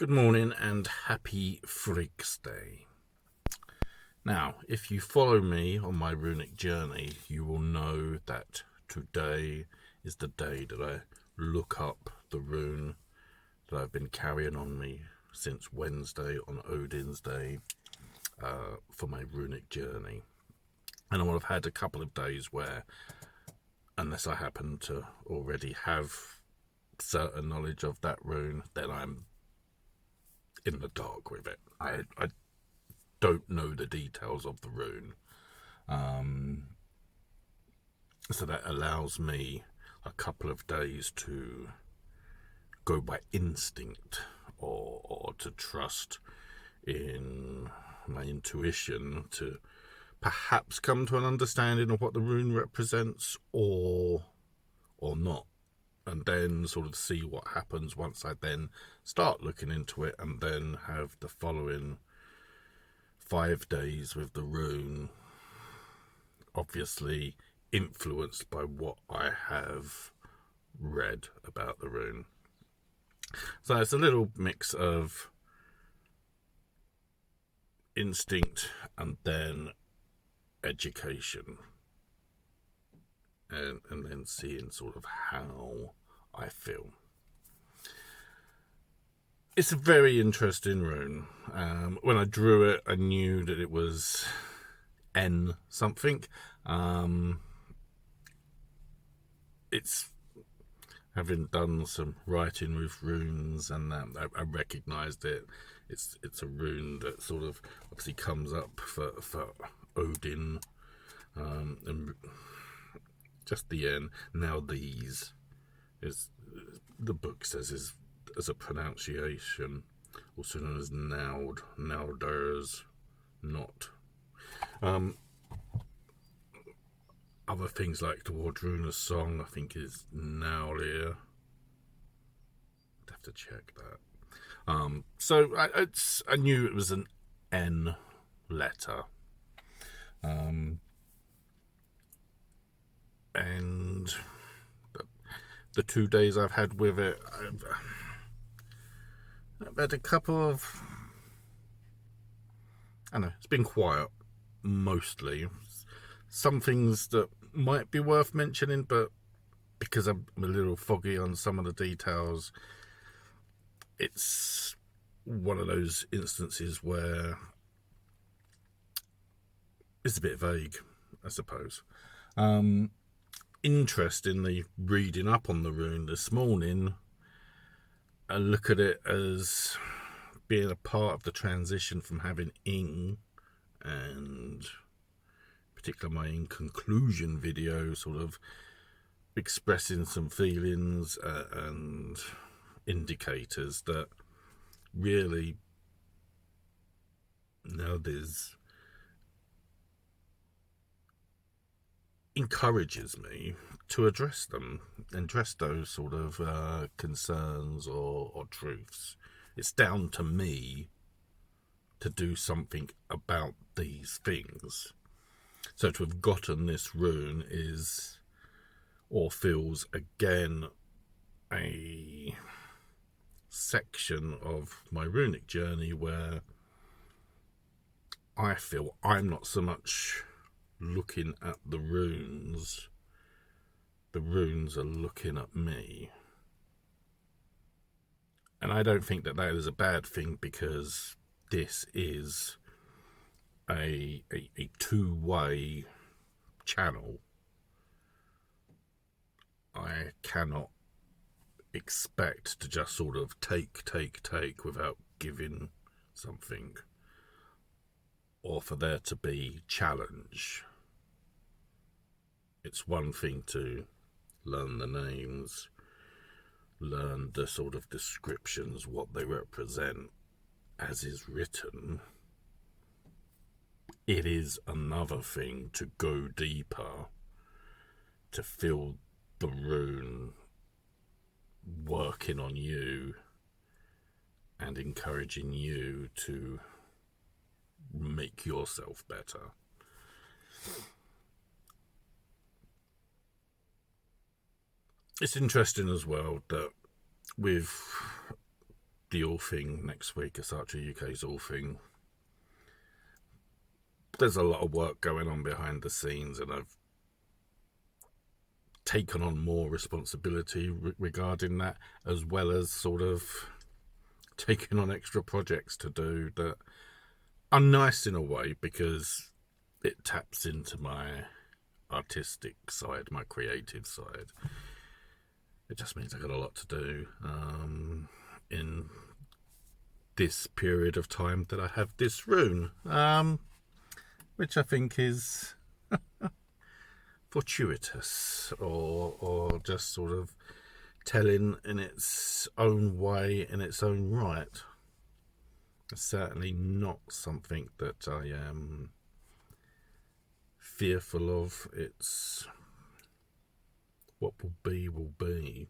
Good morning and happy Frigg's Day. Now, if you follow me on my Runic Journey, you will know that today is the day that I look up the rune that I've been carrying on me since Wednesday on Odin's Day for my Runic Journey. And I will have had a couple of days where, unless I happen to already have certain knowledge of that rune, then I'm in the dark with it. I don't know the details of the rune. So that allows me a couple of days to go by instinct or to trust in my intuition to perhaps come to an understanding of what the rune represents or not. And then sort of see what happens once I then start looking into it and then have the following 5 days with the rune obviously influenced by what I have read about the rune. So it's a little mix of instinct and then education. And then seeing sort of how I feel. It's a very interesting rune. When I drew it, I knew that it was N something. It's having done some writing with runes, and I recognised it. It's a rune that sort of obviously comes up for Odin, and just the N. Nauthiz is the book says is as a pronunciation, also known as Nauders, not. Other things like towards Rune's song, I think is Naulir. I'd have to check that. So I knew it was an N letter. And the 2 days I've had with it, I've had a couple of, I don't know, it's been quiet, mostly. Some things that might be worth mentioning, but because I'm a little foggy on some of the details, it's one of those instances where it's a bit vague, I suppose. Interestingly, reading up on the rune this morning, I look at it as being a part of the transition from having Ing, and particularly my In Conclusion video, sort of expressing some feelings and indicators that really now there's encourages me to address them, address those sort of concerns or truths. It's down to me to do something about these things. So to have gotten this rune is, or feels again, a section of my runic journey where I feel I'm not so much looking at the runes are looking at me. And I don't think that is a bad thing, because this is a two-way channel. I cannot expect to just sort of take without giving something, or for there to be challenge. It's one thing to learn the names, learn the sort of descriptions, what they represent as is written. It is another thing to go deeper, to feel the rune working on you and encouraging you to make yourself better. It's interesting as well that with the All Thing next week, AsatruUK's All Thing. There's a lot of work going on behind the scenes, and I've taken on more responsibility regarding that, as well as sort of taking on extra projects to do that are nice in a way, because it taps into my artistic side, my creative side. It just means I've got a lot to do in this period of time that I have this rune, which I think is fortuitous, or just sort of telling in its own way, in its own right. It's certainly not something that I am fearful of. It's what will be, will be.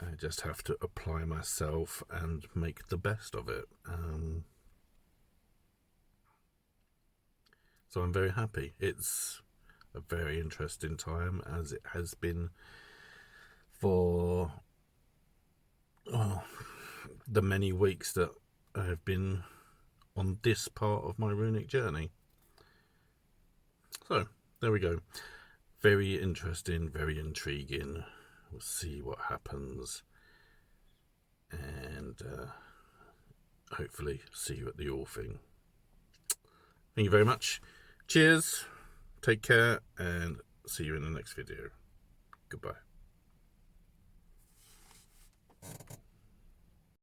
I just have to apply myself and make the best of it. So I'm very happy. It's a very interesting time, as it has been for the many weeks that I have been on this part of my runic journey. So there we go. Very interesting, very intriguing. We'll see what happens, and hopefully see you at the All Thing. Thank you very much. Cheers, take care, and see you in the next video. Goodbye.